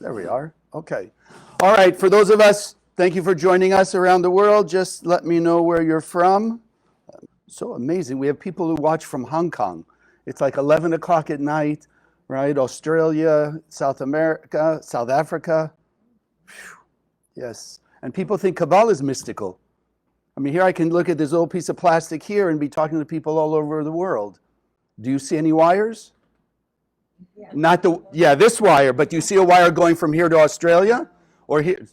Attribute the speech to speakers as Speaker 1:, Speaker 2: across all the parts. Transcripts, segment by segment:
Speaker 1: There we are. Okay. All right. For those of us, thank you for joining us around the world. Just let me know where you're from. So amazing. We have people who watch from Hong Kong. It's like 11 o'clock at night, right? Australia, South America, South Africa. Whew. Yes. And people think Kabbalah is mystical. I mean, here I can look at this little piece of plastic here and be talking to people all over the world. Do you see any wires?
Speaker 2: Yeah.
Speaker 1: Not this wire, but do you see a wire going from here to Australia? Or here?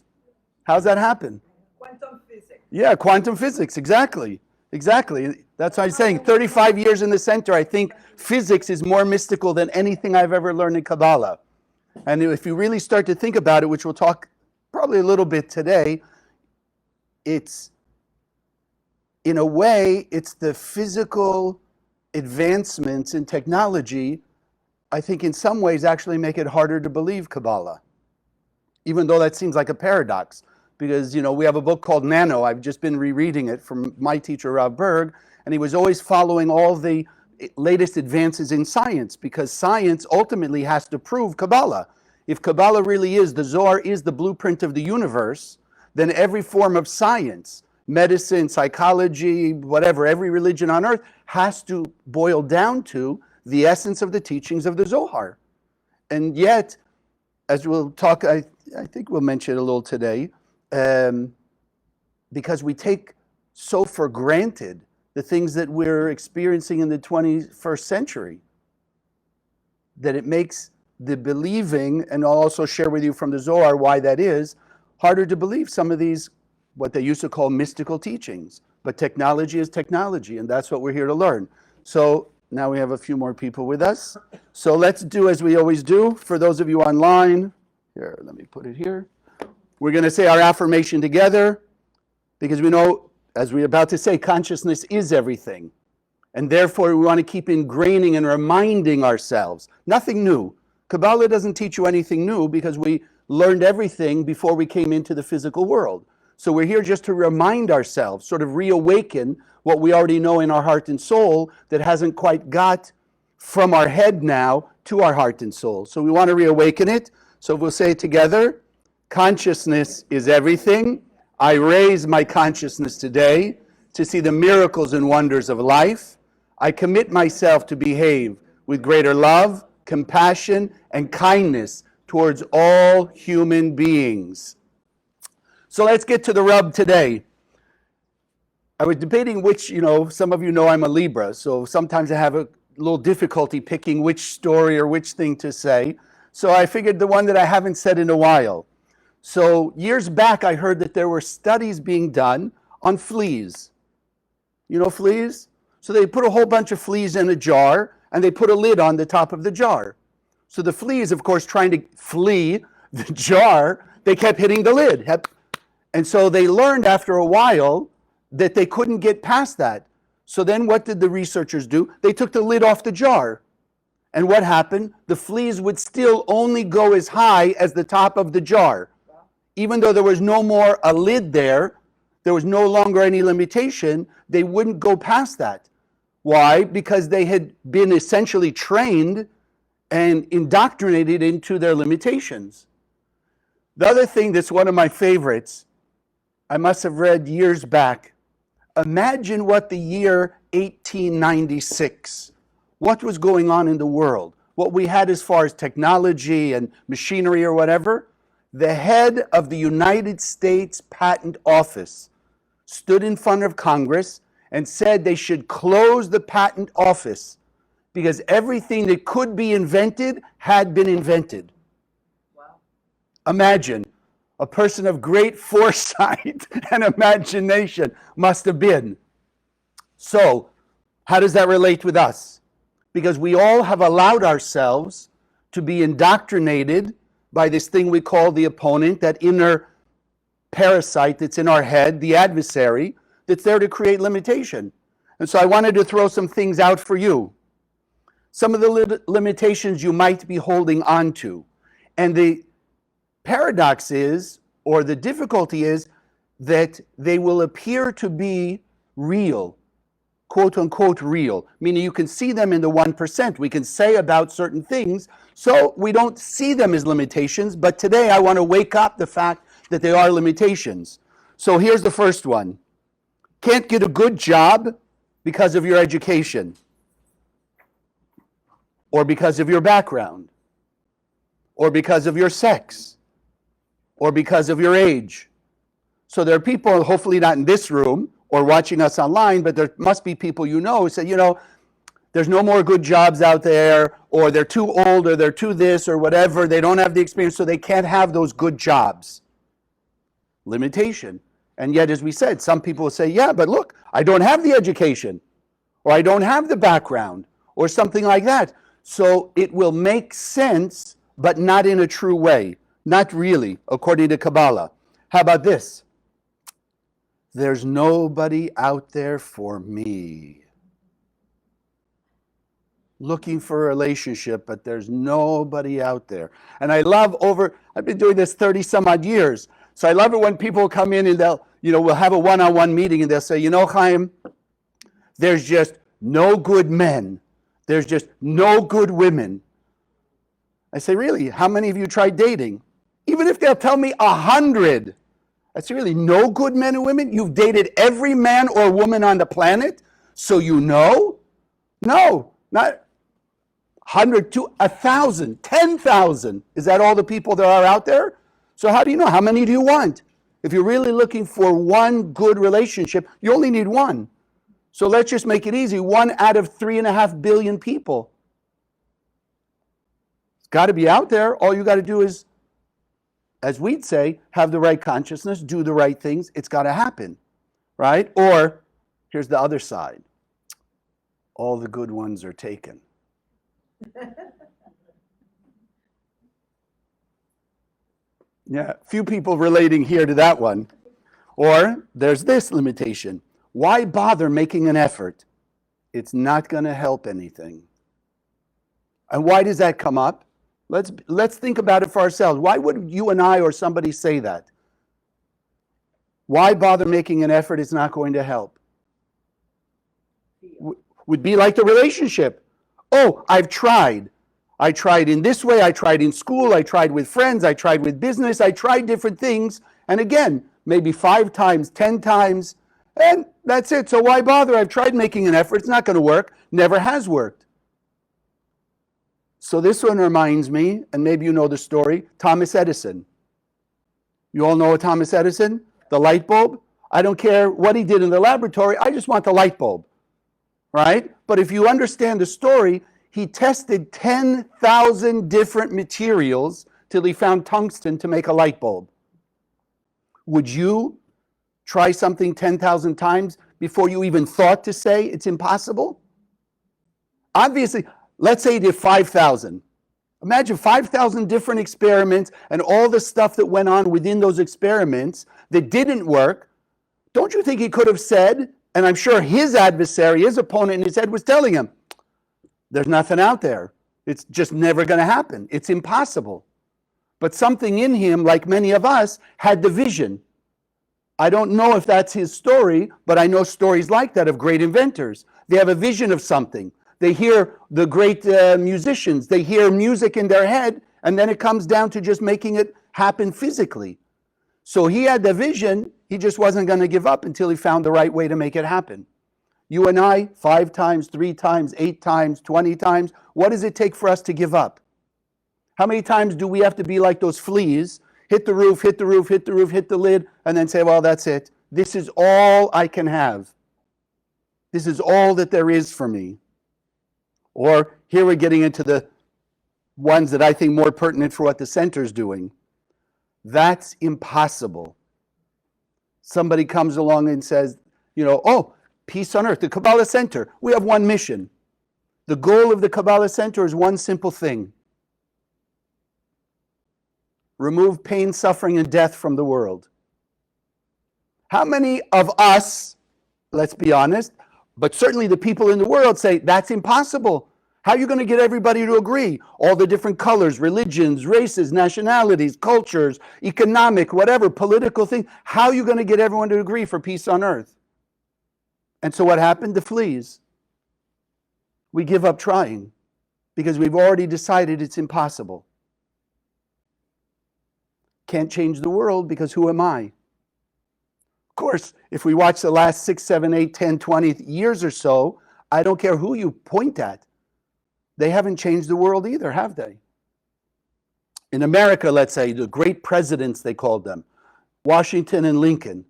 Speaker 1: How's that happen?
Speaker 2: Quantum physics.
Speaker 1: Yeah, quantum physics, exactly. Exactly. That's what I'm saying. 35 years in the center, I think physics is more mystical than anything I've ever learned in Kabbalah. And if you really start to think about it, which we'll talk probably a little bit today, it's, in a way, it's the physical advancements in technology, I think in some ways actually make it harder to believe Kabbalah. Even though that seems like a paradox. Because, we have a book called Nano. I've just been rereading it from my teacher, Rav Berg, and he was always following all the latest advances in science, because science ultimately has to prove Kabbalah. If Kabbalah really is, the Zohar is the blueprint of the universe, then every form of science, medicine, psychology, whatever, every religion on earth has to boil down to the essence of the teachings of the Zohar. And yet, as we'll talk, I think we'll mention it a little today, because we take so for granted the things that we're experiencing in the 21st century, that it makes the believing, and I'll also share with you from the Zohar why that is, harder to believe some of these, what they used to call mystical teachings. But technology is technology, and that's what we're here to learn. So now we have a few more people with us. So let's do as we always do. For those of you online, here, let me put it here. We're going to say our affirmation together, because we know, as we're about to say, consciousness is everything. And therefore, we want to keep ingraining and reminding ourselves. Nothing new. Kabbalah doesn't teach you anything new, because we learned everything before we came into the physical world. So we're here just to remind ourselves, sort of reawaken what we already know in our heart and soul that hasn't quite got from our head now to our heart and soul. So we want to reawaken it. So we'll say it together. Consciousness is everything. I raise my consciousness today to see the miracles and wonders of life. I commit myself to behave with greater love, compassion, and kindness towards all human beings. So let's get to the rub today. I was debating which, some of you know I'm a Libra, so sometimes I have a little difficulty picking which story or which thing to say. So I figured the one that I haven't said in a while. So years back, I heard that there were studies being done on fleas. You know fleas? So they put a whole bunch of fleas in a jar, and they put a lid on the top of the jar. So the fleas, of course, trying to flee the jar, they kept hitting the lid. And so they learned after a while that they couldn't get past that. So then what did the researchers do? They took the lid off the jar. And what happened? The fleas would still only go as high as the top of the jar. Even though there was no more a lid there was no longer any limitation, they wouldn't go past that. Why? Because they had been essentially trained and indoctrinated into their limitations. The other thing that's one of my favorites, I must have read years back. Imagine what the year 1896, what was going on in the world, what we had as far as technology and machinery or whatever. The head of the United States Patent Office stood in front of Congress and said they should close the patent office because everything that could be invented had been invented.
Speaker 2: Wow.
Speaker 1: Imagine, a person of great foresight and imagination must have been. So, how does that relate with us? Because we all have allowed ourselves to be indoctrinated by this thing we call the opponent, that inner parasite that's in our head, the adversary, that's there to create limitation. And so I wanted to throw some things out for you. Some of the limitations you might be holding on to. And the paradox is, or the difficulty is, that they will appear to be real, quote unquote real, meaning you can see them in the 1%. We can say about certain things, So we don't see them as limitations, but today I want to wake up the fact that they are limitations. So here's the first one. Can't get a good job because of your education, or because of your background, or because of your sex, or because of your age. So there are people, hopefully not in this room or watching us online, but there must be people you know who say, there's no more good jobs out there, or they're too old, or they're too this, or whatever. They don't have the experience, so they can't have those good jobs. Limitation. And yet, as we said, some people will say, yeah, but look, I don't have the education, or I don't have the background, or something like that. So it will make sense, but not in a true way. Not really, according to Kabbalah. How about this? There's nobody out there for me. Looking for a relationship, but there's nobody out there. And I've been doing this 30 some odd years. So I love it when people come in and we'll have a one-on-one meeting and they'll say, Chaim, there's just no good men. There's just no good women. I say, really? How many of you tried dating? Even if they'll tell me 100, I say, really, no good men and women? You've dated every man or woman on the planet, so you know? No, not 100 to 1,000, 10,000. Is that all the people there are out there? So how do you know? How many do you want? If you're really looking for one good relationship, you only need one. So let's just make it easy. 1 out of 3.5 billion people. It's got to be out there. All you got to do is, as we'd say, have the right consciousness, do the right things. It's got to happen, right? Or here's the other side. All the good ones are taken. Yeah, few people relating here to that one. Or there's this limitation. Why bother making an effort? It's not going to help anything. And why does that come up? Let's think about it for ourselves. Why would you and I or somebody say that? Why bother making an effort? It's not going to help. Would be like the relationship. Oh, I've tried. I tried in this way. I tried in school. I tried with friends. I tried with business. I tried different things. And again, maybe 5 times, 10 times, and that's it. So why bother? I've tried making an effort. It's not going to work. Never has worked. So this one reminds me, and maybe you know the story, Thomas Edison. You all know Thomas Edison? The light bulb? I don't care what he did in the laboratory. I just want the light bulb, right? But if you understand the story, he tested 10,000 different materials till he found tungsten to make a light bulb. Would you try something 10,000 times before you even thought to say it's impossible? Obviously, let's say he did 5,000. Imagine 5,000 different experiments and all the stuff that went on within those experiments that didn't work. Don't you think he could have said, and I'm sure his adversary, his opponent in his head was telling him, there's nothing out there. It's just never going to happen. It's impossible. But something in him, like many of us, had the vision. I don't know if that's his story, but I know stories like that of great inventors. They have a vision of something. They hear the great musicians. They hear music in their head, and then it comes down to just making it happen physically. So he had the vision. He just wasn't going to give up until he found the right way to make it happen. You and I, 5 times, 3 times, 8 times, 20 times. What does it take for us to give up? How many times do we have to be like those fleas, hit the roof, hit the roof, hit the roof, hit the lid, and then say, well, that's it. This is all I can have. This is all that there is for me. Or here we're getting into the ones that I think more pertinent for what the center's doing. That's impossible. Somebody comes along and says, oh, peace on earth, the Kabbalah Center. We have one mission. The goal of the Kabbalah Center is one simple thing. Remove pain, suffering, and death from the world. How many of us, let's be honest, but certainly the people in the world say, that's impossible. How are you going to get everybody to agree? All the different colors, religions, races, nationalities, cultures, economic, whatever, political thing. How are you going to get everyone to agree for peace on earth? And so what happened? The fleas. We give up trying. because we've already decided it's impossible. Can't change the world because who am I? Of course, if we watch the last 6, 7, 8, 10, 20 years or so, I don't care who you point at. They haven't changed the world either, have they? In America, let's say, the great presidents, they called them, Washington and Lincoln.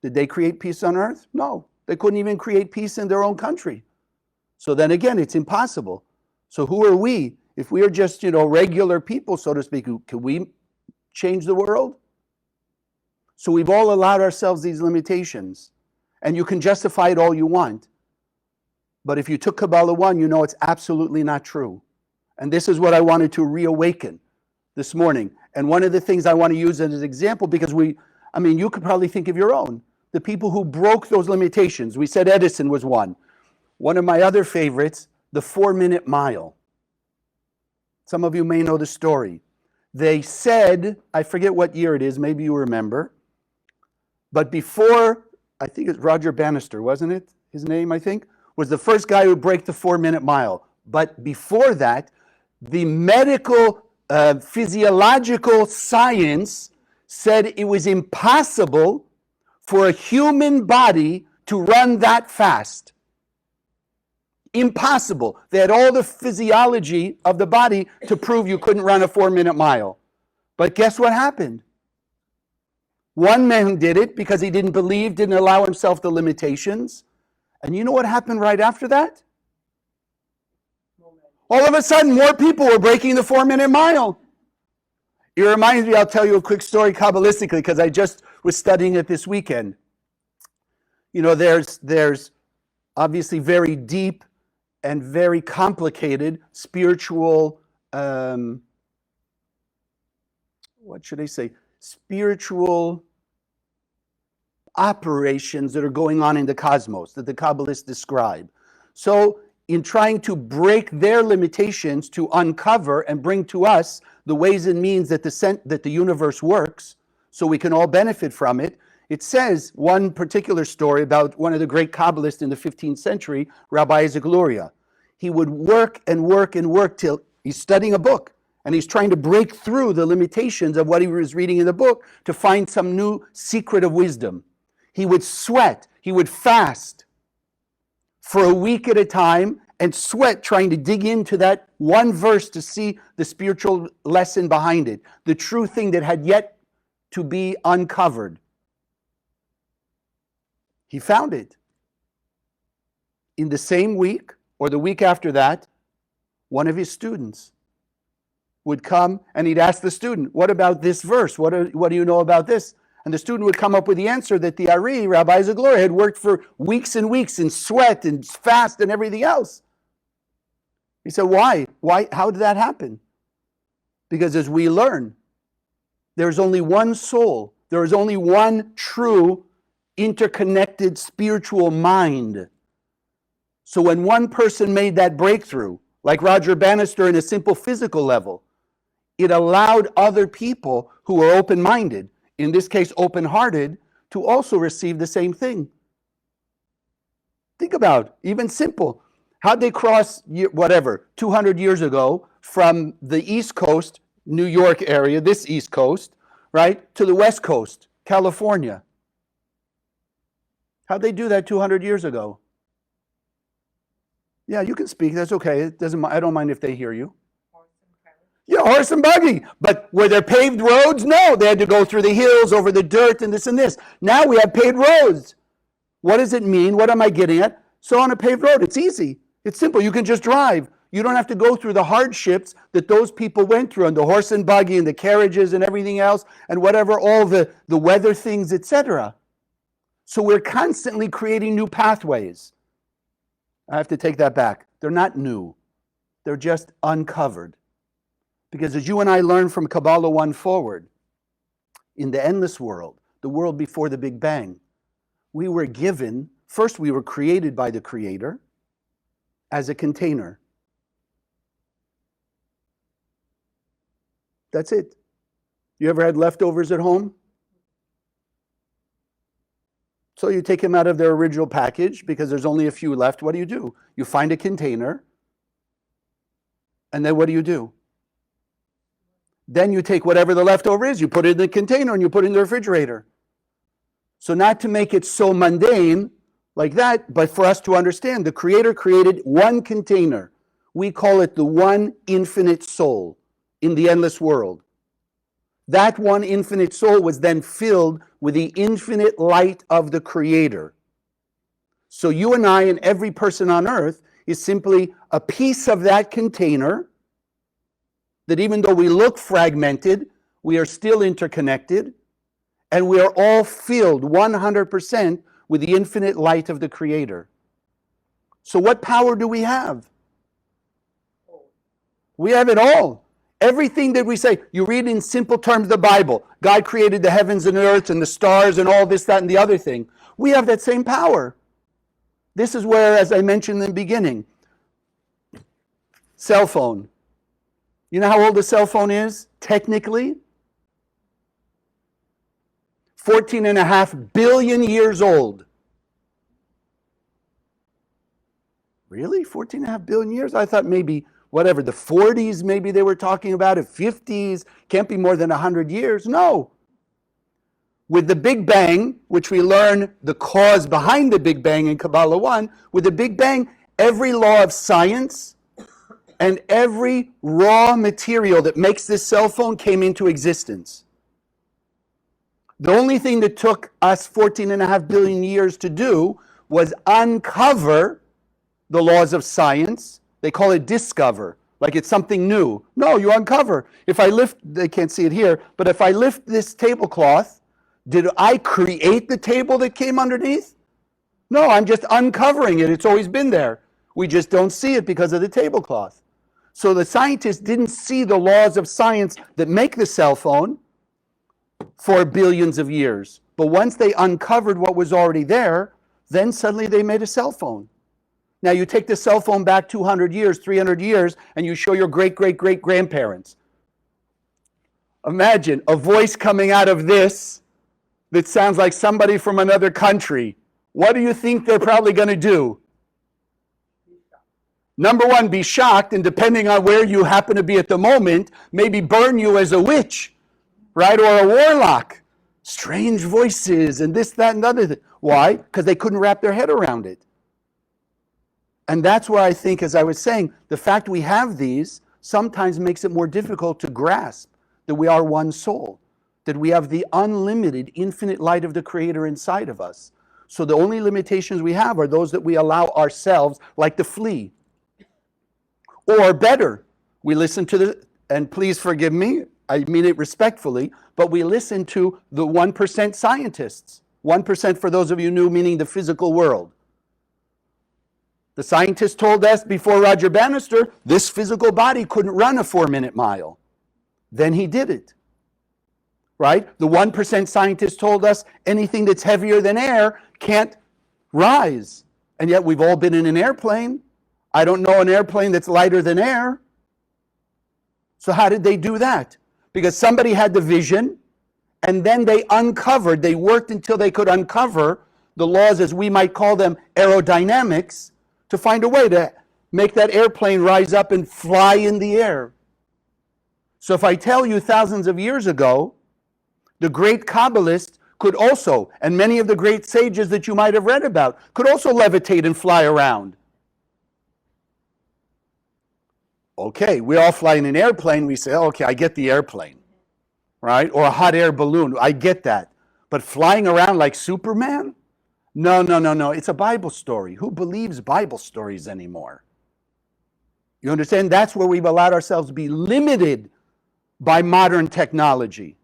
Speaker 1: Did they create peace on earth? No. They couldn't even create peace in their own country. So then again, it's impossible. So who are we? If we are just, regular people, so to speak, can we change the world? So we've all allowed ourselves these limitations. And you can justify it all you want. But if you took Kabbalah 1, you know it's absolutely not true. And this is what I wanted to reawaken this morning. And one of the things I want to use as an example, because you could probably think of your own. The people who broke those limitations. We said Edison was one. One of my other favorites, the 4-minute mile. Some of you may know the story. They said, I forget what year it is, maybe you remember, but before, I think it's Roger Bannister, wasn't it? His name, I think, was the first guy who broke the 4-minute mile. But before that, the medical, physiological science said it was impossible for a human body to run that fast. Impossible. They had all the physiology of the body to prove you couldn't run a 4-minute mile. But guess what happened? One man did it because he didn't believe, didn't allow himself the limitations. And you know what happened right after that? All of a sudden, more people were breaking the 4-minute mile. It reminds me, I'll tell you a quick story Kabbalistically, because I just was studying it this weekend. There's obviously very deep and very complicated spiritual, spiritual operations that are going on in the cosmos that the Kabbalists describe. So in trying to break their limitations to uncover and bring to us the ways and means that the universe works so we can all benefit from it, it says one particular story about one of the great Kabbalists in the 15th century, Rabbi Isaac Luria. He would work and work and work till he's studying a book and he's trying to break through the limitations of what he was reading in the book to find some new secret of wisdom. He would sweat, he would fast for a week at a time and sweat trying to dig into that one verse to see the spiritual lesson behind it, the true thing that had yet to be uncovered. He found it. In the same week, or the week after that, one of his students would come and he'd ask the student, what about this verse? What do you know about this? And the student would come up with the answer that the Ari, Rabbi Isaac Luria, had worked for weeks and weeks in sweat and fast and everything else. He said, why? How did that happen? Because as we learn, there's only one soul. There is only one true, interconnected spiritual mind. So when one person made that breakthrough, like Roger Bannister in a simple physical level, it allowed other people who were open-minded, in this case open-hearted, to also receive the same thing. Think about, even simple, how'd they cross, 200 years ago from the East Coast, New York area, this East Coast, right, to the West Coast, California? How'd they do that 200 years ago? Yeah, you can speak, that's okay. I don't mind if they hear you. Yeah, horse and buggy. But were there paved roads? No, they had to go through the hills, over the dirt, and this and this. Now we have paved roads. What does it mean? What am I getting at? So on a paved road, it's easy. It's simple. You can just drive. You don't have to go through the hardships that those people went through, and the horse and buggy, and the carriages, and everything else, and whatever, all the weather things, etc. So we're constantly creating new pathways. I have to take that back. They're not new. They're just uncovered. Because as you and I learn from Kabbalah 1 forward, in the endless world, the world before the Big Bang, we were given, first we were created by the Creator as a container. That's it. You ever had leftovers at home? So you take them out of their original package because there's only a few left. What do? You find a container And then what do? Then you take whatever the leftover is, you put it in the container and you put it in the refrigerator. So not to make it so mundane like that, but for us to understand, the Creator created one container. We call it the one infinite soul in the endless world. That one infinite soul was then filled with the infinite light of the Creator. So you and I and every person on earth is simply a piece of that container that even though we look fragmented, we are still interconnected, and we are all filled 100% with the infinite light of the Creator. So what power do we have? We have it all. Everything that we say, you read in simple terms the Bible. God created the heavens and earth and the stars and all this, that, and the other thing. We have that same power. This is where, as I mentioned in the beginning, cell phone. You know how old a cell phone is, technically? 14.5 billion years old. Really? 14.5 billion years? I thought maybe, whatever, the 40s maybe they were talking about it, 50s, can't be more than 100 years. No. With the Big Bang, which we learn the cause behind the Big Bang in Kabbalah 1, with the Big Bang, every law of science and every raw material that makes this cell phone came into existence. The only thing that took us 14.5 billion years to do was uncover the laws of science. They call it discover, like it's something new. No, you uncover. If I lift, they can't see it here, but if I lift this tablecloth, did I create the table that came underneath? No, I'm just uncovering it. It's always been there. We just don't see it because of the tablecloth. So the scientists didn't see the laws of science that make the cell phone for billions of years. But once they uncovered what was already there, then suddenly they made a cell phone. Now you take the cell phone back 200 years, 300 years, and you show your great-great-great-grandparents. Imagine a voice coming out of this that sounds like somebody from another country. What do you think they're probably going to do? Number one, be shocked, and depending on where you happen to be at the moment, maybe burn you as a witch, right? Or a warlock. Strange voices and this, that, and the other thing. Why? Because they couldn't wrap their head around it. And that's why I think, as I was saying, the fact we have these sometimes makes it more difficult to grasp that we are one soul, that we have the unlimited, infinite light of the Creator inside of us. So the only limitations we have are those that we allow ourselves, like the flea. Or better, we listen to the, and please forgive me, I mean it respectfully, but we listen to the 1% scientists. 1% for those of you new, meaning the physical world. The scientists told us before Roger Bannister, this physical body couldn't run a 4-minute mile. Then he did it. Right? The 1% scientists told us anything that's heavier than air can't rise. And yet we've all been in an airplane. I don't know an airplane that's lighter than air. So how did they do that? Because somebody had the vision, and then they worked until they could uncover the laws, as we might call them, aerodynamics, to find a way to make that airplane rise up and fly in the air. So if I tell you thousands of years ago, the great Kabbalists could also, and many of the great sages that you might have read about, could also levitate and fly around. Okay, we all fly in an airplane, we say, oh, okay, I get the airplane, right? Or a hot air balloon, I get that. But flying around like Superman? No, it's a Bible story. Who believes Bible stories anymore? You understand? That's where we've allowed ourselves to be limited by modern technology.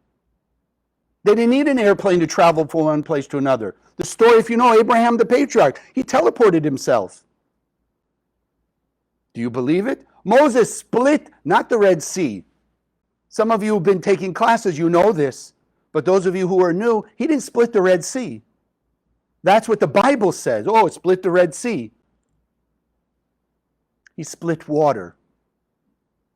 Speaker 1: They didn't need an airplane to travel from one place to another. The story, if you know Abraham the patriarch, he teleported himself. Do you believe it? Moses split, not the Red Sea. Some of you who've been taking classes, you know this. But those of you who are new, he didn't split the Red Sea. That's what the Bible says. Oh, it split the Red Sea. He split water.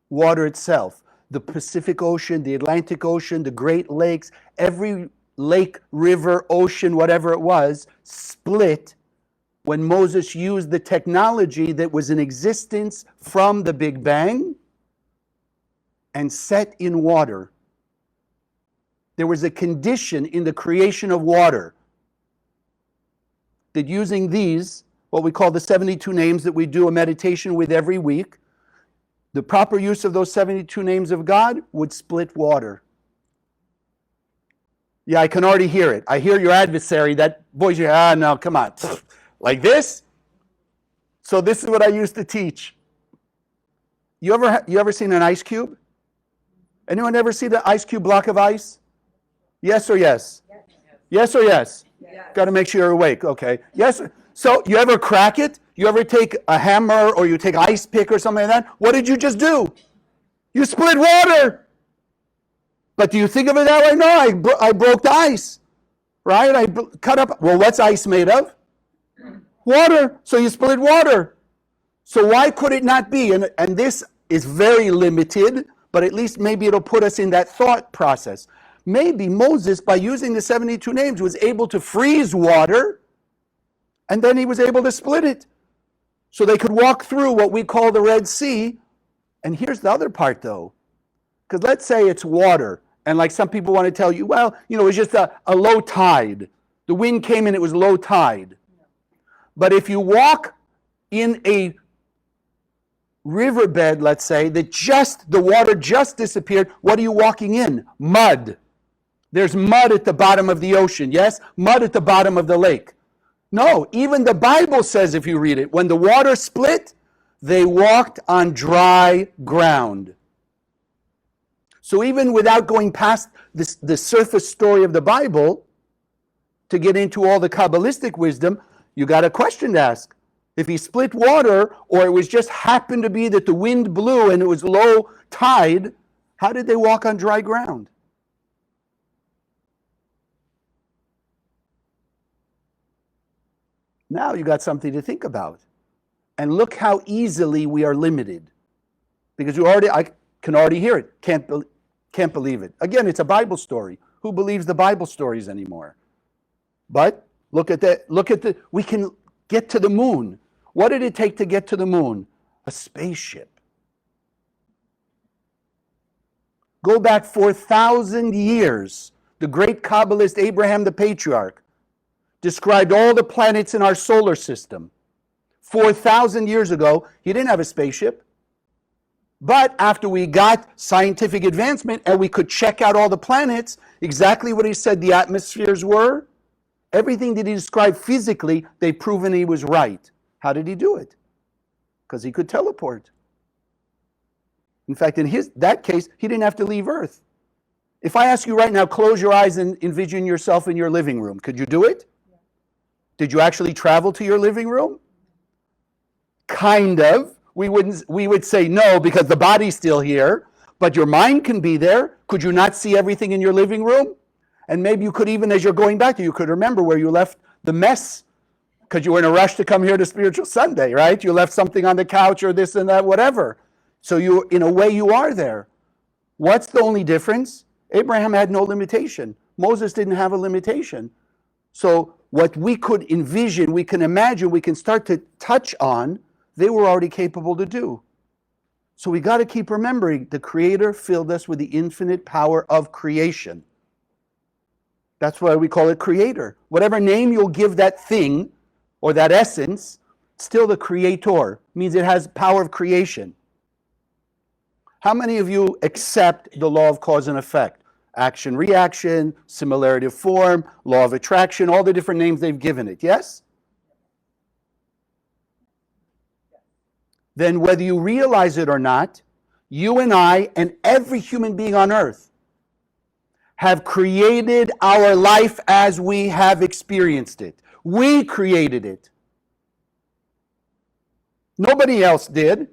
Speaker 1: Water itself. The Pacific Ocean, the Atlantic Ocean, the Great Lakes, every lake, river, ocean, whatever it was, split when Moses used the technology that was in existence from the Big Bang and set in water. There was a condition in the creation of water that using these, what we call the 72 names that we do a meditation with every week, the proper use of those 72 names of God would split water. Yeah, I can already hear it. I hear your adversary, that voice, no, come on. Like this? So this is what I used to teach. You ever seen an ice cube? Anyone ever see the ice cube block of ice? Yes or yes? Yes or yes? Got to make sure you're awake. Okay. Yes. So you ever crack it? You ever take a hammer or you take an ice pick or something like that? What did you just do? You split water. But do you think of it that way? No, I broke the ice. Right? I cut up. Well, what's ice made of? Water. So you split water. So why could it not be? And this is very limited, but at least maybe it'll put us in that thought process. Maybe Moses, by using the 72 names, was able to freeze water, and then he was able to split it. So they could walk through what we call the Red Sea. And here's the other part, though. Because let's say it's water, and like some people want to tell you, well, it's just a low tide. The wind came and it was low tide. But if you walk in a riverbed, let's say, the water just disappeared, what are you walking in? Mud. There's mud at the bottom of the ocean, yes? Mud at the bottom of the lake. No, even the Bible says, if you read it, when the water split, they walked on dry ground. So even without going past the surface story of the Bible, to get into all the Kabbalistic wisdom, you got a question to ask. If he split water, or it was just happened to be that the wind blew and it was low tide, how did they walk on dry ground? Now you got something to think about. And look how easily we are limited. Because I can already hear it. Can't believe it. Again, it's a Bible story. Who believes the Bible stories anymore? But look at that. We can get to the moon. What did it take to get to the moon? A spaceship. Go back 4,000 years. The great Kabbalist Abraham the Patriarch described all the planets in our solar system. 4,000 years ago, he didn't have a spaceship. But after we got scientific advancement and we could check out all the planets, exactly what he said the atmospheres were, everything that he described physically, they've proven he was right. How did he do it? Because he could teleport. In fact, in that case, he didn't have to leave Earth. If I ask you right now, close your eyes and envision yourself in your living room, could you do it? Did you actually travel to your living room? Kind of. We would say no because the body's still here, but your mind can be there. Could you not see everything in your living room? And maybe you could, even as you're going back, you could remember where you left the mess because you were in a rush to come here to Spiritual Sunday, right? You left something on the couch or this and that, whatever. So in a way, you are there. What's the only difference? Abraham had no limitation. Moses didn't have a limitation. So what we could envision, we can imagine, we can start to touch on, they were already capable to do. So we got to keep remembering the Creator filled us with the infinite power of creation. That's why we call it Creator. Whatever name you'll give that thing or that essence, still the Creator means it has power of creation. How many of you accept the law of cause and effect? Action, reaction, similarity of form, law of attraction, all the different names they've given it, yes? Then whether you realize it or not, you and I and every human being on earth have created our life as we have experienced it. We created it. Nobody else did.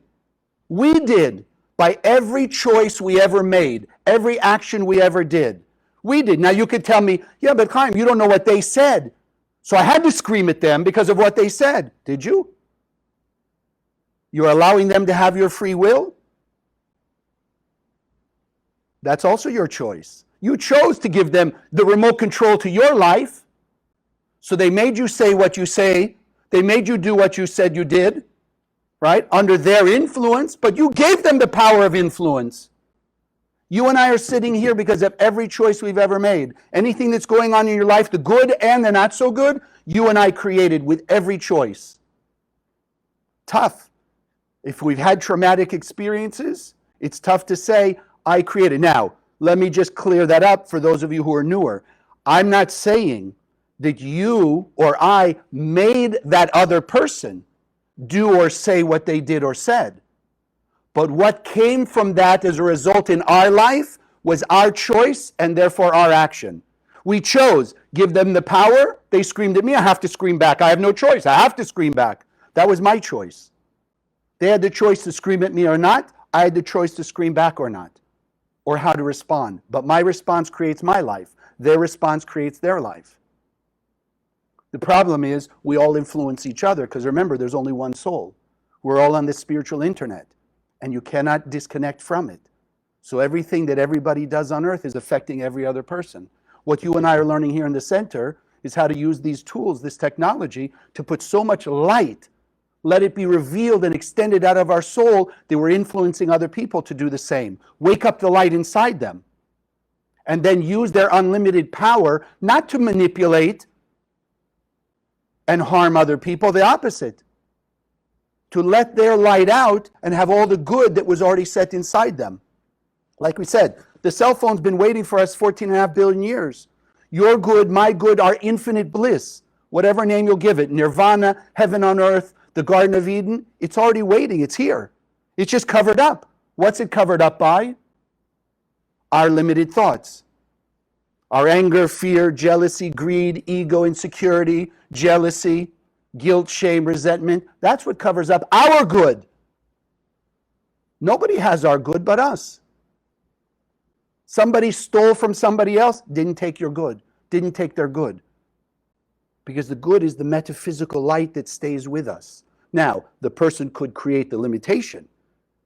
Speaker 1: We did. By every choice we ever made, every action we ever did. We did. Now you could tell me, yeah, but Chaim, you don't know what they said. So I had to scream at them because of what they said. Did you? You're allowing them to have your free will? That's also your choice. You chose to give them the remote control to your life. So they made you say what you say. They made you do what you said you did, right? Under their influence, but you gave them the power of influence. You and I are sitting here because of every choice we've ever made. Anything that's going on in your life, the good and the not so good, you and I created with every choice. Tough. If we've had traumatic experiences, it's tough to say, I created. Now, let me just clear that up for those of you who are newer. I'm not saying that you or I made that other person do or say what they did or said. But what came from that as a result in our life was our choice and therefore our action. We chose, give them the power, they screamed at me, I have to scream back. I have no choice, I have to scream back. That was my choice. They had the choice to scream at me or not, I had the choice to scream back or not, or how to respond. But my response creates my life. Their response creates their life. The problem is we all influence each other because remember, there's only one soul. We're all on the spiritual internet and you cannot disconnect from it. So everything that everybody does on earth is affecting every other person. What you and I are learning here in the center is how to use these tools, this technology, to put so much light, let it be revealed and extended out of our soul that we're influencing other people to do the same. Wake up the light inside them. And then use their unlimited power not to manipulate and harm other people, the opposite. To let their light out and have all the good that was already set inside them. Like we said, the cell phone's been waiting for us 14.5 billion years. Your good, my good, our infinite bliss, whatever name you'll give it, nirvana, heaven on earth, the Garden of Eden, it's already waiting, it's here. It's just covered up. What's it covered up by? Our limited thoughts. Our anger, fear, jealousy, greed, ego, insecurity, jealousy, guilt, shame, resentment. That's what covers up our good. Nobody has our good but us. Somebody stole from somebody else, didn't take your good, didn't take their good. Because the good is the metaphysical light that stays with us. Now, the person could create the limitation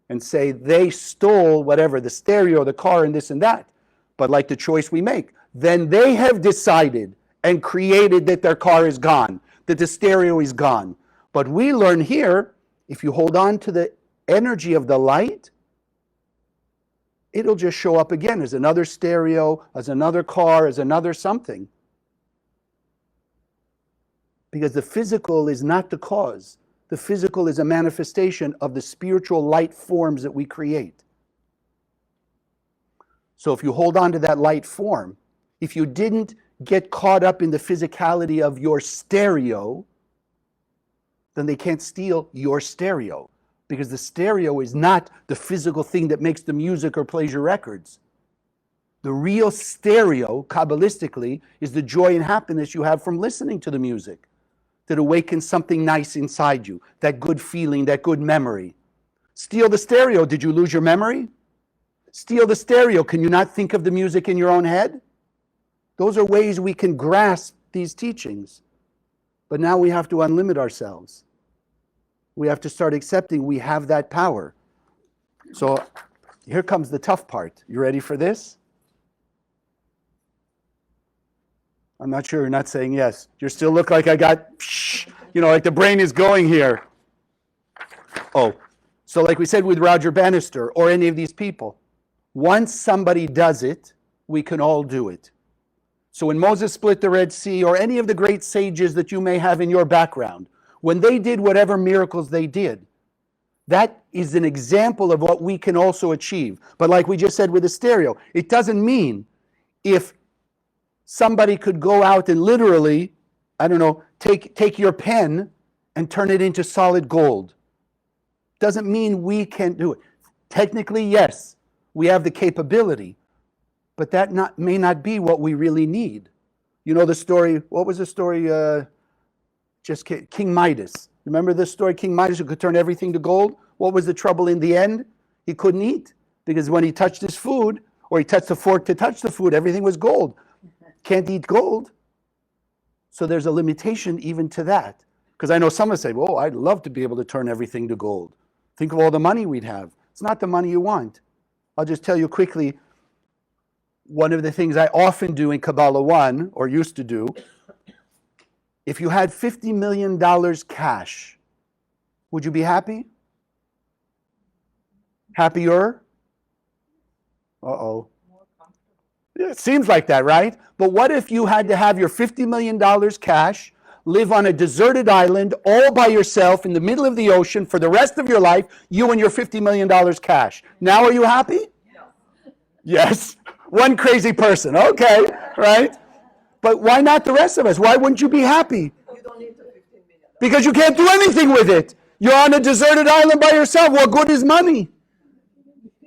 Speaker 1: and say they stole whatever, the stereo, the car, and this and that. But like the choice we make, then they have decided and created that their car is gone, that the stereo is gone. But we learn here, if you hold on to the energy of the light, it'll just show up again as another stereo, as another car, as another something. Because the physical is not the cause. The physical is a manifestation of the spiritual light forms that we create. So if you hold on to that light form, if you didn't get caught up in the physicality of your stereo, then they can't steal your stereo. Because the stereo is not the physical thing that makes the music or plays your records. The real stereo, Kabbalistically, is the joy and happiness you have from listening to the music. That awakens something nice inside you, that good feeling, that good memory. Steal the stereo, did you lose your memory? Steal the stereo, can you not think of the music in your own head? Those are ways we can grasp these teachings. But now we have to unlimit ourselves. We have to start accepting we have that power. So here comes the tough part. You ready for this? I'm not sure you're not saying yes. You still look like I got, like the brain is going here. Oh, so like we said with Roger Bannister or any of these people, once somebody does it, we can all do it. So when Moses split the Red Sea or any of the great sages that you may have in your background, when they did whatever miracles they did, that is an example of what we can also achieve. But like we just said with the stereo, it doesn't mean if somebody could go out and literally, take your pen and turn it into solid gold. Doesn't mean we can't do it. Technically, yes, we have the capability, but that may not be what we really need. You know the story, what was the story? King Midas. Remember this story, King Midas who could turn everything to gold? What was the trouble in the end? He couldn't eat because when he touched his food, or he touched the fork to touch the food, everything was gold. Can't eat gold. So there's a limitation even to that. Because I know someone say, well, I'd love to be able to turn everything to gold. Think of all the money we'd have. It's not the money you want. I'll just tell you quickly, one of the things I often do in Kabbalah 1, or used to do, if you had $50 million cash, would you be happy? Happier? Uh-oh.
Speaker 2: More comfortable.
Speaker 1: Yeah, it seems like that, right? But what if you had to have your $50 million cash, live on a deserted island all by yourself in the middle of the ocean for the rest of your life, you and your $50 million cash? Now are you happy?
Speaker 2: No.
Speaker 1: Yes. One crazy person. Okay, right? But why not the rest of us? Why wouldn't you be happy?
Speaker 2: You don't need the 15 million.
Speaker 1: Because you can't do anything with it. You're on a deserted island by yourself. What good is money?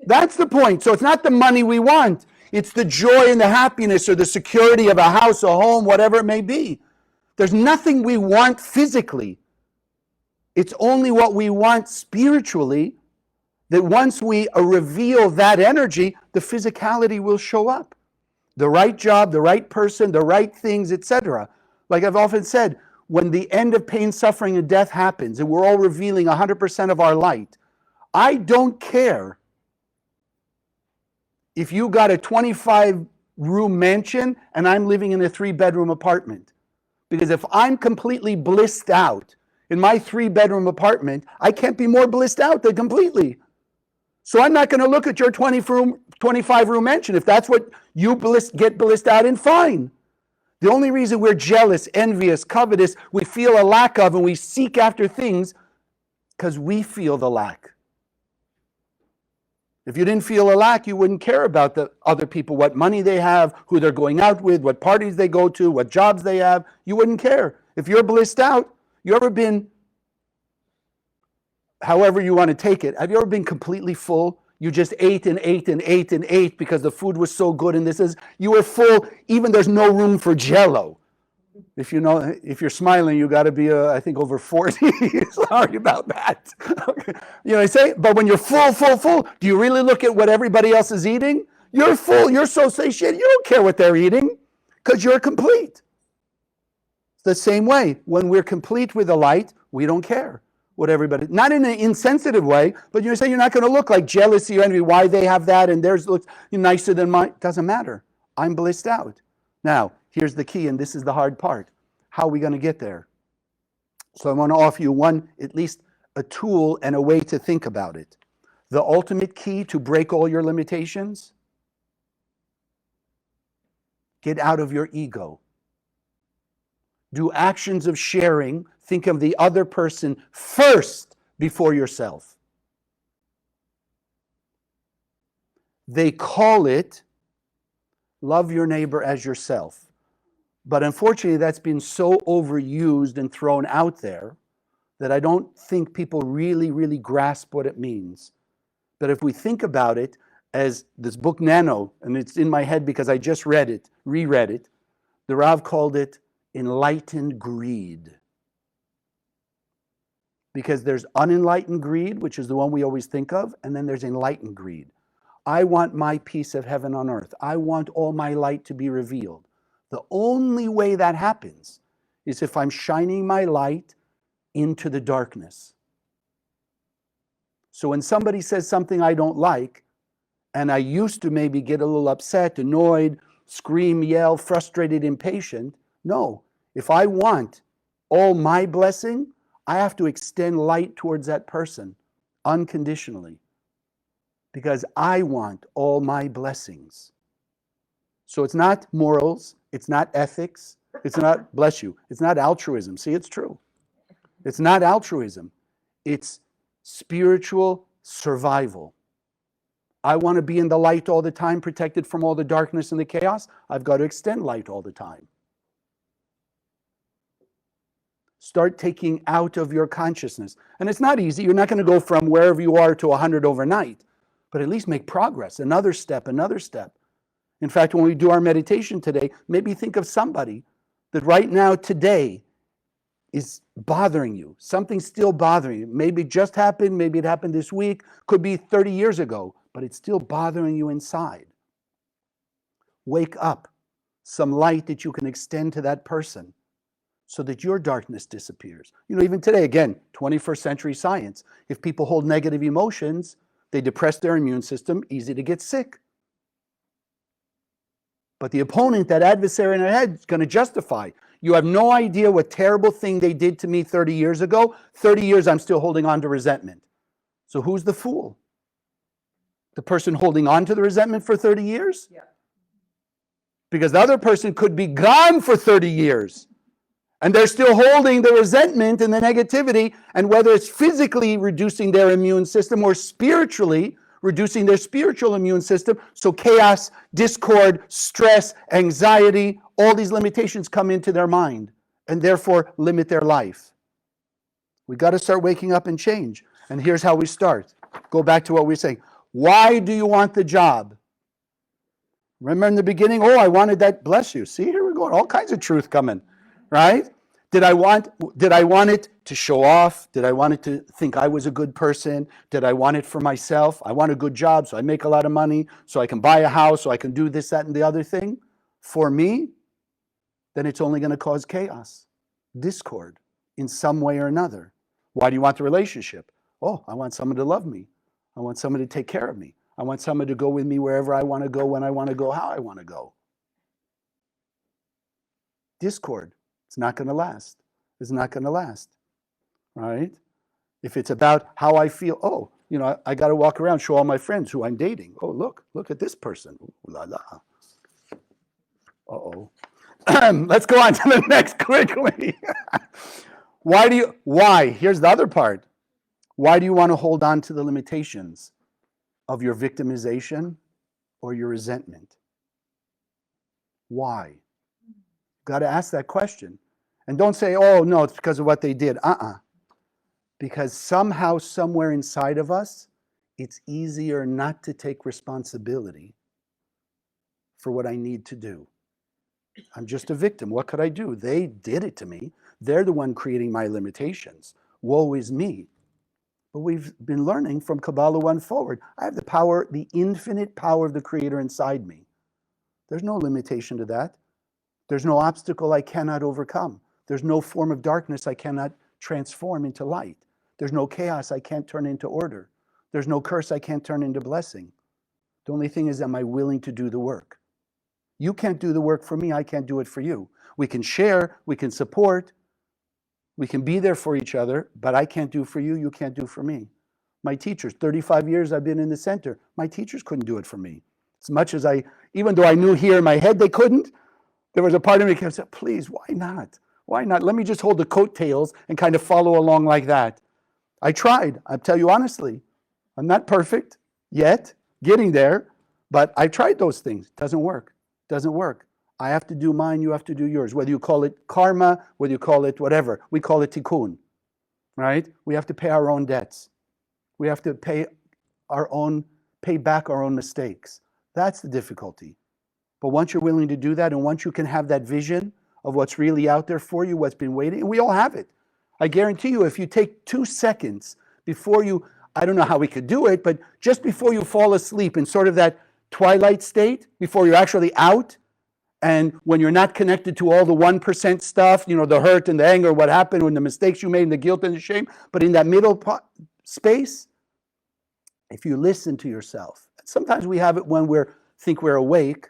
Speaker 1: That's the point. So it's not the money we want. It's the joy and the happiness or the security of a house, a home, whatever it may be. There's nothing we want physically. It's only what we want spiritually, that once we reveal that energy, the physicality will show up. The right job, the right person, the right things, etc. Like I've often said, when the end of pain, suffering, and death happens, and we're all revealing 100% of our light, I don't care if you got a 25-room mansion and I'm living in a 3-bedroom apartment. Because if I'm completely blissed out in my 3-bedroom apartment, I can't be more blissed out than completely. So I'm not going to look at your 25-room mansion. If that's what you get blissed out in, fine. The only reason we're jealous, envious, covetous, we feel a lack of, and we seek after things, because we feel the lack. If you didn't feel a lack, you wouldn't care about the other people, what money they have, who they're going out with, what parties they go to, what jobs they have. You wouldn't care. If you're blissed out, you ever been, however you want to take it, have you ever been completely full? You just ate and ate and ate and ate because the food was so good, and you were full, even there's no room for Jell-O. If you're smiling, you got to be, I think, over 40. Sorry about that. Okay. You know what I say? But when you're full, do you really look at what everybody else is eating? You're full. You're so satiated. You don't care what they're eating because you're complete. It's the same way. When we're complete with the light, we don't care what everybody, not in an insensitive way, but you're saying you're not going to look like jealousy or envy, why they have that and theirs looks nicer than mine. Doesn't matter. I'm blissed out. Now, here's the key, and this is the hard part. How are we going to get there? So I want to offer you at least a tool and a way to think about it. The ultimate key to break all your limitations: get out of your ego. Do actions of sharing. Think of the other person first before yourself. They call it love your neighbor as yourself. But unfortunately, that's been so overused and thrown out there that I don't think people really, really grasp what it means. But if we think about it as this book Nano, and it's in my head because I just reread it, the Rav called it Enlightened Greed. Because there's unenlightened greed, which is the one we always think of, and then there's enlightened greed. I want my piece of heaven on earth. I want all my light to be revealed. The only way that happens is if I'm shining my light into the darkness. So when somebody says something I don't like, and I used to maybe get a little upset, annoyed, scream, yell, frustrated, impatient, no. If I want all my blessing, I have to extend light towards that person unconditionally, because I want all my blessings. So it's not morals, it's not ethics, it's not, bless you, it's not altruism. See, it's true. It's not altruism. It's spiritual survival. I want to be in the light all the time, protected from all the darkness and the chaos. I've got to extend light all the time. Start taking out of your consciousness. And it's not easy. You're not going to go from wherever you are to 100 overnight, but at least make progress. Another step, another step. In fact, when we do our meditation today, maybe think of somebody that right now, today, is bothering you. Something's still bothering you. Maybe it just happened, maybe it happened this week, could be 30 years ago, but it's still bothering you inside. Wake up. Some light that you can extend to that person so that your darkness disappears. Even today, again, 21st century science, if people hold negative emotions, they depress their immune system, easy to get sick. But the opponent, that adversary in their head, is going to justify. You have no idea what terrible thing they did to me 30 years ago. 30 years, I'm still holding on to resentment. So who's the fool? The person holding on to the resentment for 30 years?
Speaker 2: Yeah.
Speaker 1: Because the other person could be gone for 30 years. And they're still holding the resentment and the negativity. And whether it's physically reducing their immune system or spiritually reducing their spiritual immune system. So chaos, discord, stress, anxiety, all these limitations come into their mind and therefore limit their life. We got to start waking up and change. And here's how we start. Go back to what we we're saying. Why do you want the job? Remember in the beginning, oh, I wanted that, bless you. See, here we're going, all kinds of truth coming, right? Did I want it to show off? Did I want it to think I was a good person? Did I want it for myself? I want a good job so I make a lot of money, so I can buy a house, so I can do this, that, and the other thing. For me, then it's only going to cause chaos, discord in some way or another. Why do you want the relationship? Oh, I want someone to love me. I want someone to take care of me. I want someone to go with me wherever I want to go, when I want to go, how I want to go. Discord. It's not going to last. It's not going to last, right? If it's about how I feel, oh, I got to walk around, show all my friends who I'm dating. Oh, look at this person. Ooh, la la. Uh-oh. Let's go on to the next quickly. Why? Here's the other part. Why do you want to hold on to the limitations of your victimization or your resentment? Why? Got to ask that question. And don't say, oh, no, it's because of what they did. Because somehow, somewhere inside of us, it's easier not to take responsibility for what I need to do. I'm just a victim. What could I do? They did it to me. They're the one creating my limitations. Woe is me. But we've been learning from Kabbalah 1 forward. I have the power, the infinite power of the Creator inside me. There's no limitation to that. There's no obstacle I cannot overcome. There's no form of darkness I cannot transform into light. There's no chaos I can't turn into order. There's no curse I can't turn into blessing. The only thing is, am I willing to do the work? You can't do the work for me. I can't do it for you. We can share. We can support. We can be there for each other, but I can't do for you. You can't do for me. My teachers, 35 years I've been in the center. My teachers couldn't do it for me. As much as even though I knew here in my head they couldn't, there was a part of me that kept saying, please, why not? Why not? Let me just hold the coattails and kind of follow along like that. I tried. I'll tell you honestly, I'm not perfect yet, getting there, but I tried those things. Doesn't work. Doesn't work. I have to do mine, you have to do yours. Whether you call it karma, whether you call it whatever, we call it tikkun, right? We have to pay our own debts. We have to pay back our own mistakes. That's the difficulty. But once you're willing to do that, and once you can have that vision of what's really out there for you, what's been waiting, and we all have it. I guarantee you, if you take 2 seconds before you, I don't know how we could do it, but just before you fall asleep in sort of that twilight state, before you're actually out, and when you're not connected to all the 1% stuff, the hurt and the anger, what happened, and the mistakes you made, and the guilt and the shame, but in that middle space, if you listen to yourself, sometimes we have it when think we're awake.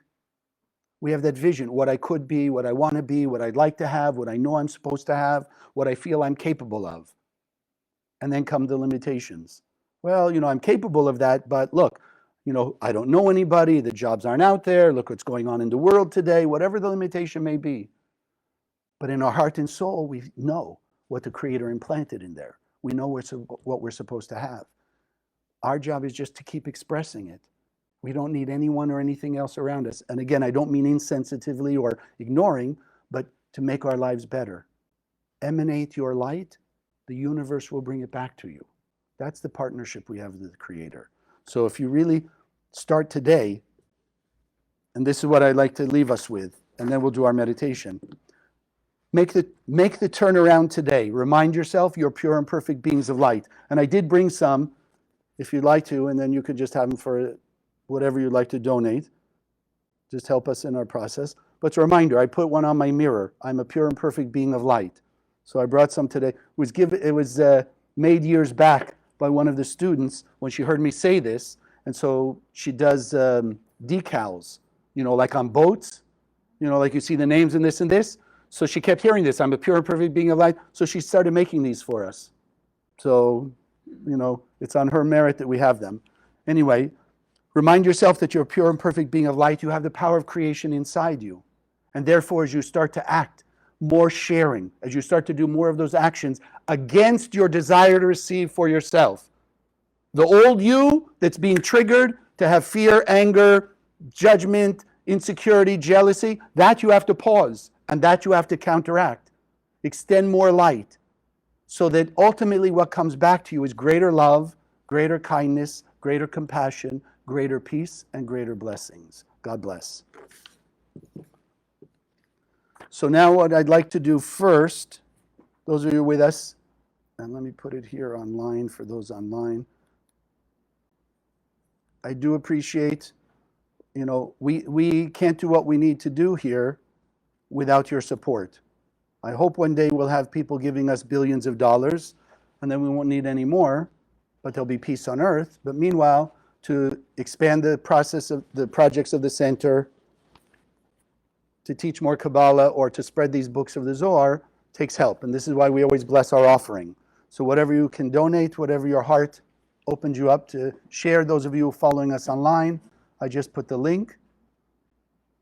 Speaker 1: We have that vision, what I could be, what I want to be, what I'd like to have, what I know I'm supposed to have, what I feel I'm capable of. And then come the limitations. Well, I'm capable of that, but look, I don't know anybody, the jobs aren't out there, look what's going on in the world today, whatever the limitation may be. But in our heart and soul, we know what the Creator implanted in there. We know what we're supposed to have. Our job is just to keep expressing it. We don't need anyone or anything else around us. And again, I don't mean insensitively or ignoring, but to make our lives better. Emanate your light, the universe will bring it back to you. That's the partnership we have with the Creator. So if you really start today, and this is what I'd like to leave us with, and then we'll do our meditation. Make the turnaround today. Remind yourself you're pure and perfect beings of light. And I did bring some, if you'd like to, and then you could just have them for whatever you'd like to donate. Just help us in our process. But it's a reminder, I put one on my mirror. I'm a pure and perfect being of light. So I brought some today. It was made years back by one of the students when she heard me say this. And so she does decals, like on boats, like you see the names in this and this. So she kept hearing this, I'm a pure and perfect being of light. So she started making these for us. So, it's on her merit that we have them. Anyway, Remind yourself that you're a pure and perfect being of light. You have the power of creation inside you. And therefore, as you start to act more sharing, as you start to do more of those actions against your desire to receive for yourself, the old you that's being triggered to have fear, anger, judgment, insecurity, jealousy, that you have to pause and that you have to counteract. Extend more light so that ultimately what comes back to you is greater love, greater kindness, greater compassion, greater peace, and greater blessings. God bless. So now what I'd like to do first, those of you with us, and let me put it here online for those online. I do appreciate, we can't do what we need to do here without your support. I hope one day we'll have people giving us billions of dollars, and then we won't need any more, but there'll be peace on earth. But meanwhile, to expand the process of the projects of the center, to teach more Kabbalah, or to spread these books of the Zohar, takes help. And this is why we always bless our offering. So whatever you can donate, whatever your heart opens you up to share, those of you following us online, I just put the link.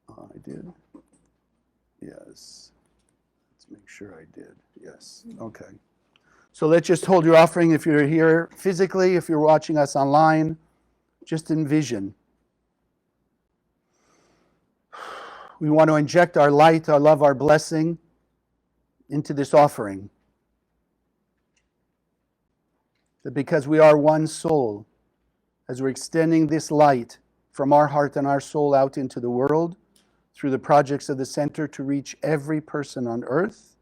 Speaker 1: Oh, I did. Yes. Let's make sure I did. Yes. Okay. So let's just hold your offering if you're here physically, if you're watching us online. Just envision. We want to inject our light, our love, our blessing into this offering. That because we are one soul, as we're extending this light from our heart and our soul out into the world, through the projects of the center to reach every person on earth,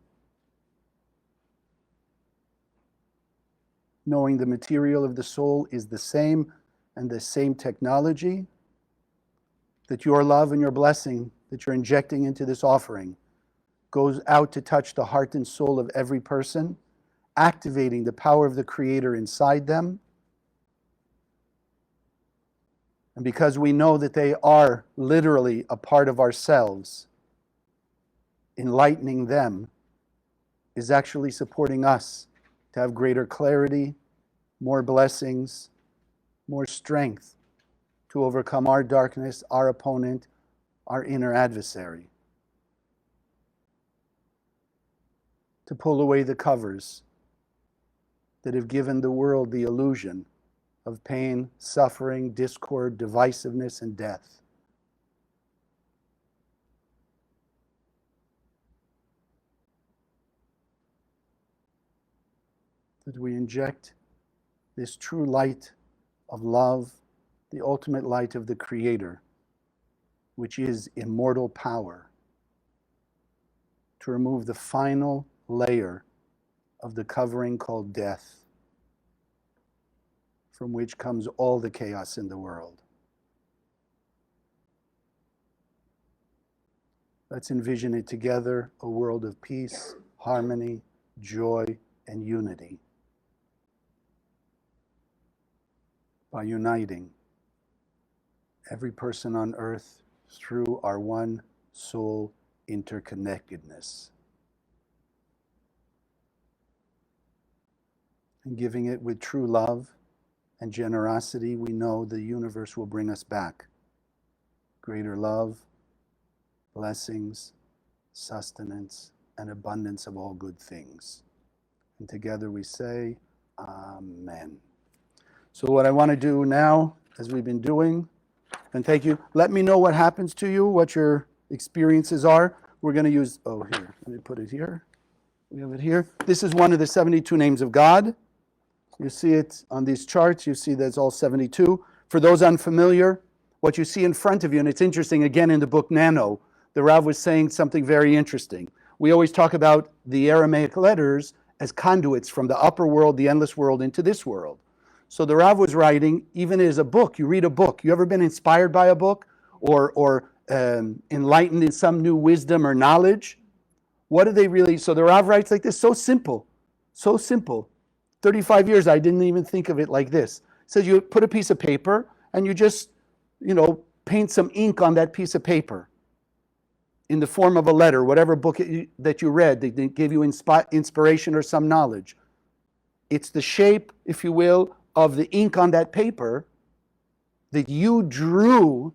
Speaker 1: knowing the material of the soul is the same and the same technology, that your love and your blessing that you're injecting into this offering goes out to touch the heart and soul of every person, activating the power of the Creator inside them. And because we know that they are literally a part of ourselves, enlightening them is actually supporting us to have greater clarity, more blessings, more strength to overcome our darkness, our opponent, our inner adversary. To pull away the covers that have given the world the illusion of pain, suffering, discord, divisiveness, and death. That we inject this true light of love, the ultimate light of the Creator, which is immortal power, to remove the final layer of the covering called death, from which comes all the chaos in the world. Let's envision it together, a world of peace, harmony, joy, and unity. By uniting every person on earth through our one soul interconnectedness. And giving it with true love and generosity, we know the universe will bring us back greater love, blessings, sustenance, and abundance of all good things. And together we say, Amen. So what I want to do now, as we've been doing, and thank you, let me know what happens to you, what your experiences are. We're going to use, here, let me put it here. We have it here. This is one of the 72 names of God. You see it on these charts. You see that's all 72. For those unfamiliar, what you see in front of you, and it's interesting, again in the book Nano, the Rav was saying something very interesting. We always talk about the Aramaic letters as conduits from the upper world, the endless world, into this world. So the Rav was writing, even as a book, you read a book. You ever been inspired by a book or enlightened in some new wisdom or knowledge? What do they really, so the Rav writes like this, so simple. 35 years, I didn't even think of it like this. So you put a piece of paper and you just, paint some ink on that piece of paper in the form of a letter, whatever book that you read that gave you inspiration or some knowledge. It's the shape, if you will, of the ink on that paper that you drew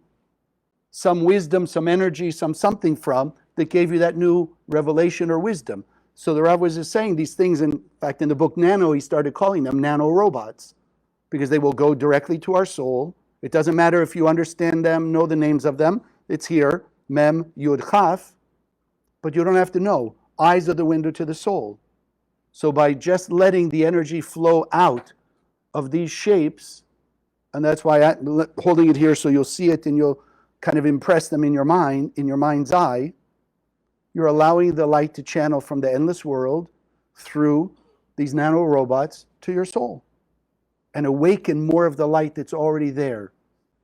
Speaker 1: some wisdom, some energy, some something from that gave you that new revelation or wisdom. So the Rav was just saying these things. In fact, in the book Nano, he started calling them nano robots because they will go directly to our soul. It doesn't matter if you understand them, know the names of them. It's here, Mem, Yud, Chaf, but you don't have to know. Eyes are the window to the soul. So by just letting the energy flow out of these shapes, and that's why I'm holding it here so you'll see it and you'll kind of impress them in your mind, in your mind's eye, you're allowing the light to channel from the endless world through these nano robots to your soul and awaken more of the light that's already there.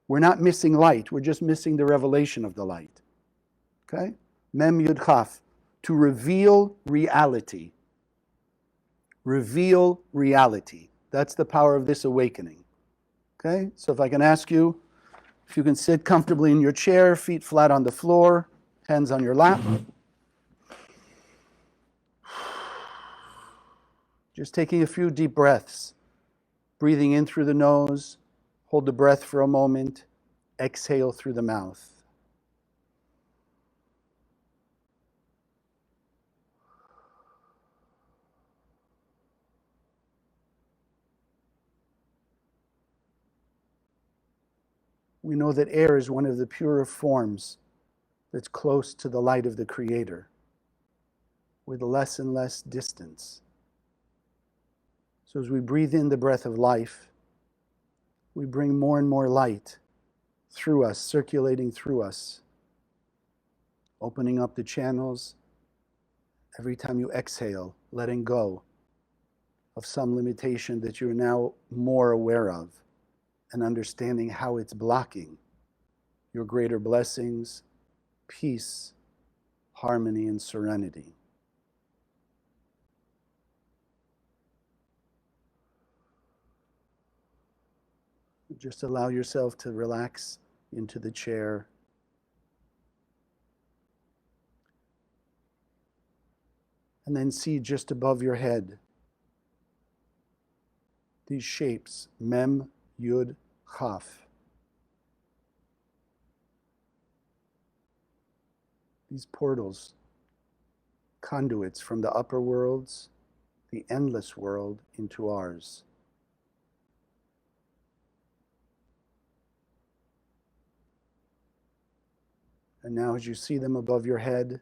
Speaker 1: We're not missing light, we're just missing the revelation of the light. Okay? Mem Yud Chaf, to reveal reality. Reveal reality. That's the power of this awakening. Okay? So if I can ask you, if you can sit comfortably in your chair, feet flat on the floor, hands on your lap. Just taking a few deep breaths. Breathing in through the nose, hold the breath for a moment, exhale through the mouth. We know that air is one of the purer forms that's close to the light of the Creator, with less and less distance. So as we breathe in the breath of life, we bring more and more light through us, circulating through us, opening up the channels. Every time you exhale, letting go of some limitation that you're now more aware of and understanding how it's blocking your greater blessings, peace, harmony, and serenity. Just allow yourself to relax into the chair. And then see just above your head these shapes, Mem, Yud, Chaf. These portals, conduits from the upper worlds, the endless world, into ours. And now as you see them above your head,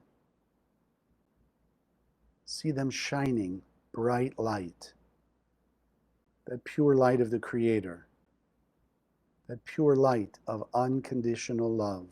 Speaker 1: see them shining bright light, that pure light of the Creator, that pure light of unconditional love.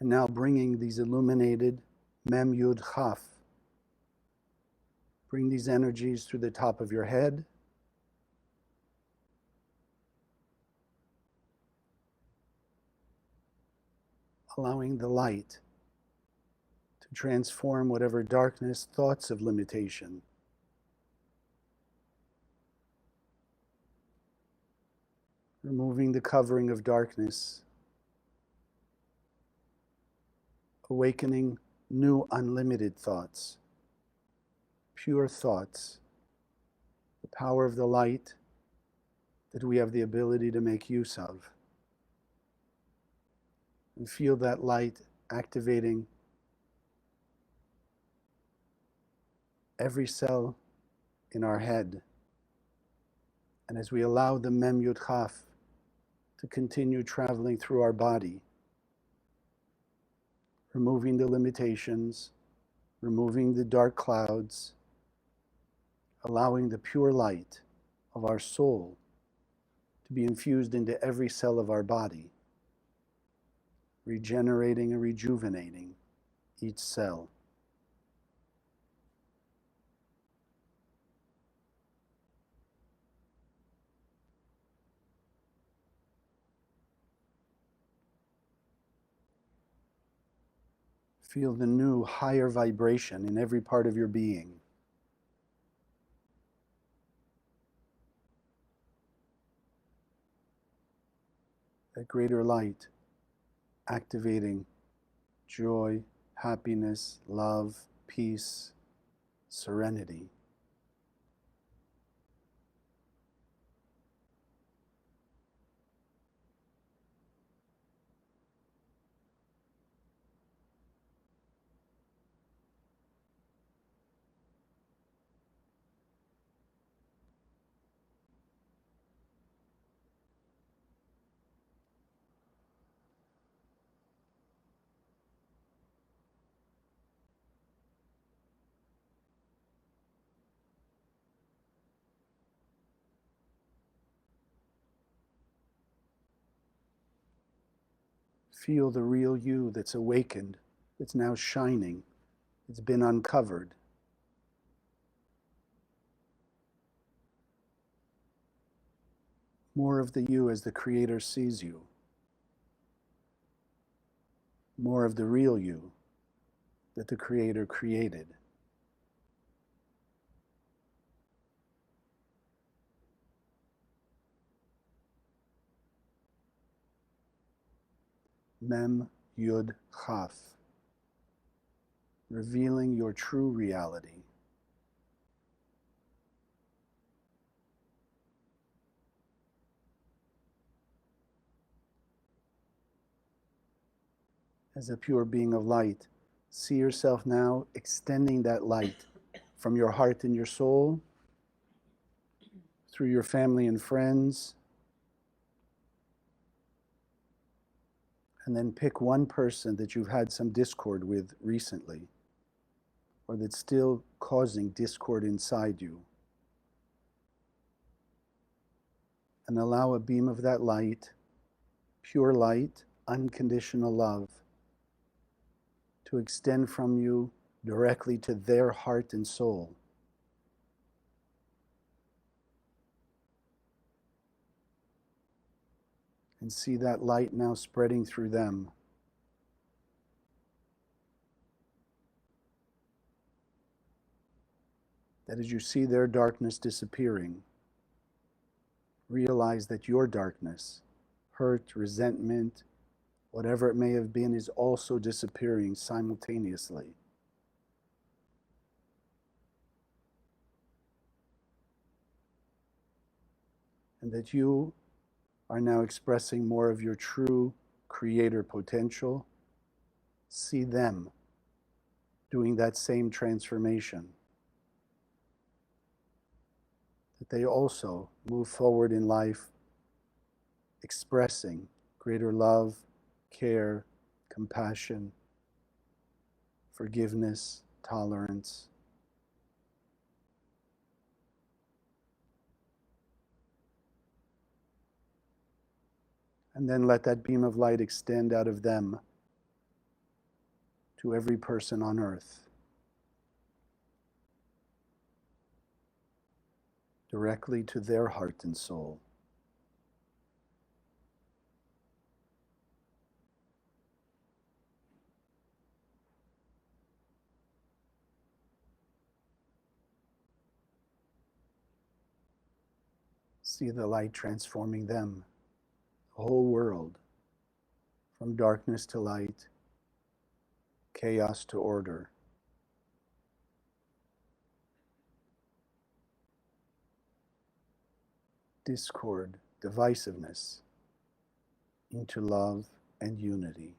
Speaker 1: And now bringing these illuminated Mem Yud Chaf, bring these energies through the top of your head, allowing the light to transform whatever darkness, thoughts of limitation, removing the covering of darkness, awakening new unlimited thoughts, pure thoughts, the power of the light that we have the ability to make use of. And feel that light activating every cell in our head. And as we allow the Mem Yud Chaf to continue traveling through our body, removing the limitations, removing the dark clouds, allowing the pure light of our soul to be infused into every cell of our body, regenerating and rejuvenating each cell. Feel the new higher vibration in every part of your being. That greater light activating joy, happiness, love, peace, serenity. Feel the real you that's awakened, that's now shining, it's been uncovered. More of the you as the Creator sees you. More of the real you that the Creator created. Mem Yud Chaf. Revealing your true reality. As a pure being of light, see yourself now extending that light from your heart and your soul, through your family and friends, and then pick one person that you've had some discord with recently, or that's still causing discord inside you. And allow a beam of that light, pure light, unconditional love, to extend from you directly to their heart and soul. And see that light now spreading through them. That as you see their darkness disappearing, realize that your darkness, hurt, resentment, whatever it may have been, is also disappearing simultaneously. And that you are now expressing more of your true creator potential. See them doing that same transformation. That they also move forward in life expressing greater love, care, compassion, forgiveness, tolerance. And then let that beam of light extend out of them to every person on earth, directly to their heart and soul. See the light transforming them, the whole world, from darkness to light, chaos to order. Discord, divisiveness, into love and unity.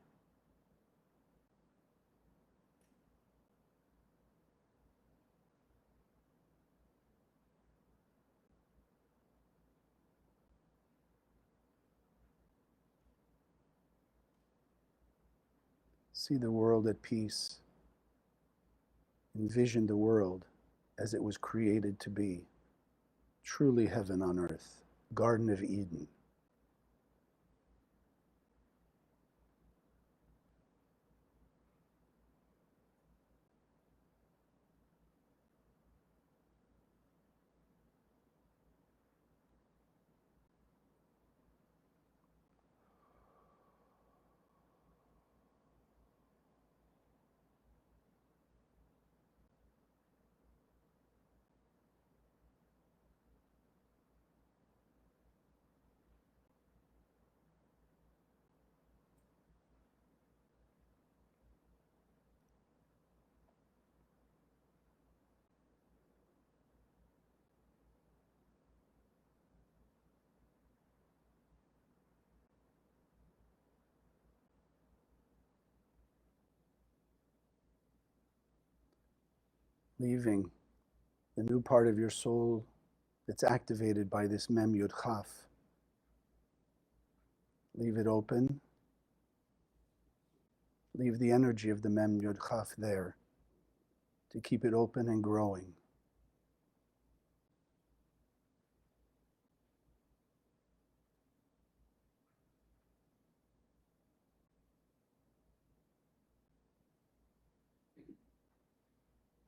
Speaker 1: See the world at peace. Envision the world as it was created to be. Truly heaven on earth, Garden of Eden. leaving the new part of your soul that's activated by this Mem Yud Chaf. Leave it open. Leave the energy of the Mem Yud Chaf there to keep it open and growing.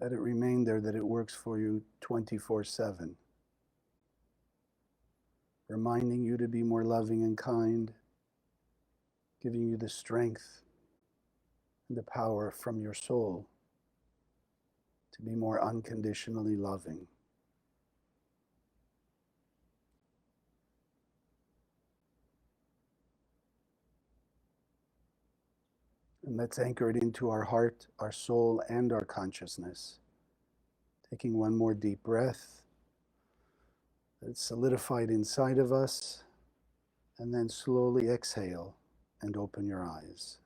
Speaker 1: Let it remain there, that it works for you 24/7, reminding you to be more loving and kind, giving you the strength and the power from your soul to be more unconditionally loving. And let's anchor it into our heart, our soul, and our consciousness. Taking one more deep breath. Let it solidified inside of us. And then slowly exhale and open your eyes.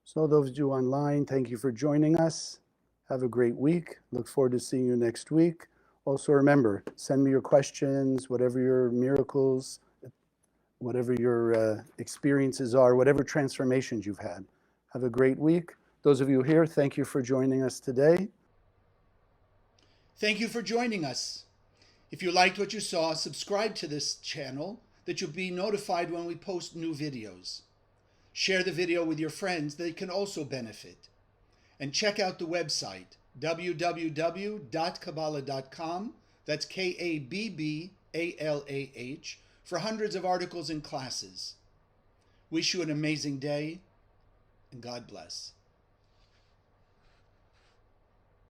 Speaker 1: So those of you online, thank you for joining us. Have a great week. Look forward to seeing you next week. Also remember, send me your questions, whatever your miracles, whatever your experiences are, whatever transformations you've had. Have a great week. Those of you here, thank you for joining us today.
Speaker 3: Thank you for joining us. If you liked what you saw, subscribe to this channel that you'll be notified when we post new videos. Share the video with your friends, they can also benefit. And check out the website, www.kabbalah.com, that's Kabbalah, for hundreds of articles and classes. Wish you an amazing day, and God bless.